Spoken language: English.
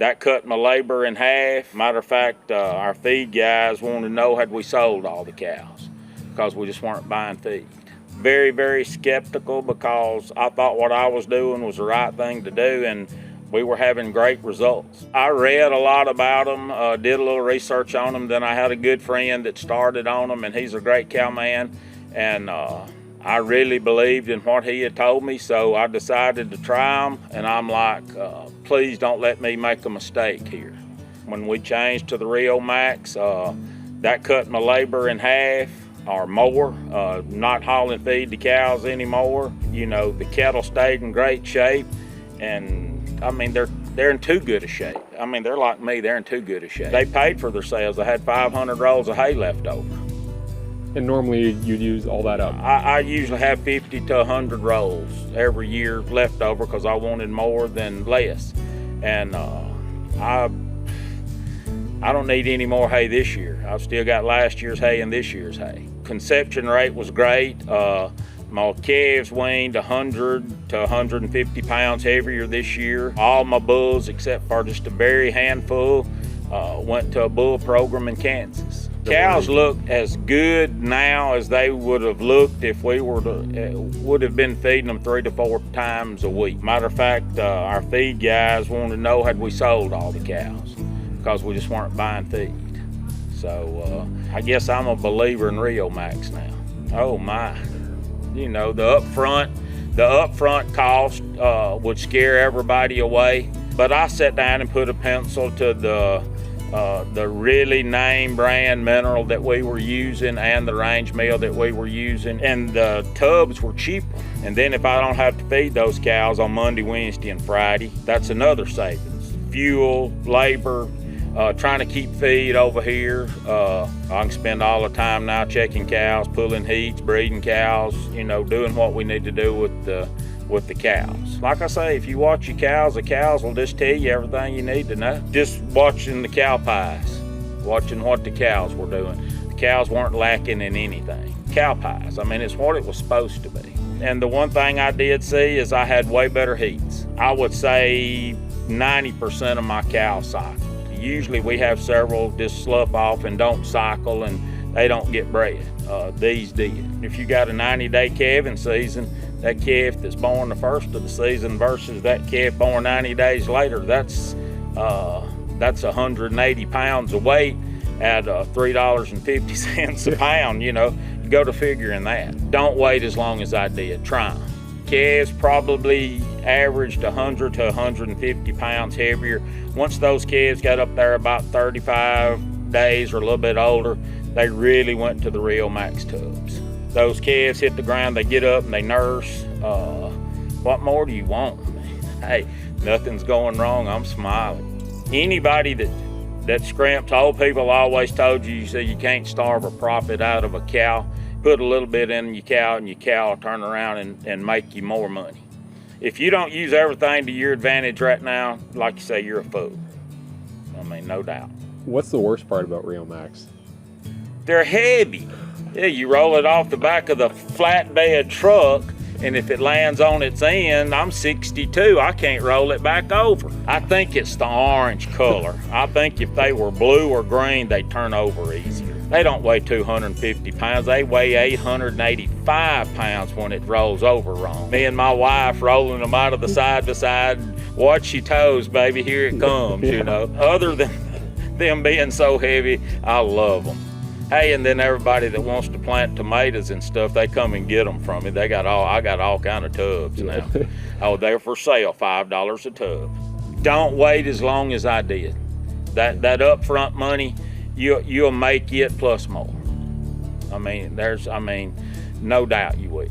That cut my labor in half. Matter of fact, our feed guys wanted to know had we sold all the cows because we just weren't buying feed. Very, very skeptical because I thought what I was doing was the right thing to do, and we were having great results. I read a lot about them, did a little research on them. Then I had a good friend that started on them, and he's a great cow man. And I really believed in what he had told me, so I decided to try them. And I'm like, please don't let me make a mistake here. When we changed to the Riomax, that cut my labor in half or more, not hauling feed to cows anymore. You know, the cattle stayed in great shape, and I mean, they're in too good a shape. I mean, they're like me, they're in too good a shape. They paid for their sales. They had 500 rolls of hay left over. And normally you'd use all that up? I usually have 50 to 100 rolls every year left over because I wanted more than less. And I don't need any more hay this year. I've still got last year's hay and this year's hay. Conception rate was great. My calves weaned 100 to 150 pounds heavier this year. All my bulls, except for just a very handful, went to a bull program in Kansas. Cows look as good now as they would have looked if we would have been feeding them 3 to 4 times a week. Matter of fact, our feed guys wanted to know had we sold all the cows because we just weren't buying feed. So I guess I'm a believer in Riomax now. Oh my. You know, the upfront cost would scare everybody away. But I sat down and put a pencil to the really name brand mineral that we were using and the range meal that we were using, and the tubs were cheaper. And then if I don't have to feed those cows on Monday, Wednesday, and Friday, that's another savings. Fuel, labor, trying to keep feed over here. I can spend all the time now checking cows, pulling heats, breeding cows, you know, doing what we need to do with the cows. Like I say, if you watch your cows, the cows will just tell you everything you need to know. Just watching the cow pies, watching what the cows were doing. The cows weren't lacking in anything. Cow pies, I mean, it's what it was supposed to be. And the one thing I did see is I had way better heats. I would say 90% of my cows cycle. Usually we have several just slough off and don't cycle and they don't get bred. These did. If you got a 90-day calving season, that calf that's born the first of the season versus that calf born 90 days later, that's 180 pounds of weight at $3.50 a pound, you know. You go to figuring that. Don't wait as long as I did, try them. Calves probably averaged 100 to 150 pounds heavier. Once those calves got up there about 35 days or a little bit older, they really went to the Riomax tubs. Those calves hit the ground, they get up and they nurse. What more do you want? Hey, nothing's going wrong, I'm smiling. Anybody that scrimps, old people always told you, you can't starve a profit out of a cow. Put a little bit in your cow and your cow will turn around and make you more money. If you don't use everything to your advantage right now, like you say, you're a fool. I mean, no doubt. What's the worst part about Riomax? They're heavy. Yeah, you roll it off the back of the flatbed truck, and if it lands on its end, I'm 62, I can't roll it back over. I think it's the orange color. I think if they were blue or green, they'd turn over easier. They don't weigh 250 pounds, they weigh 885 pounds when it rolls over wrong. Me and my wife rolling them out of the side to side, watch your toes, baby, here it comes, you know. Other than them being so heavy, I love them. Hey, and then everybody that wants to plant tomatoes and stuff, they come and get them from me. I got all kind of tubs now. Oh, they're for sale, $5 a tub. Don't wait as long as I did. That upfront money, you'll make it plus more. I mean, no doubt you will.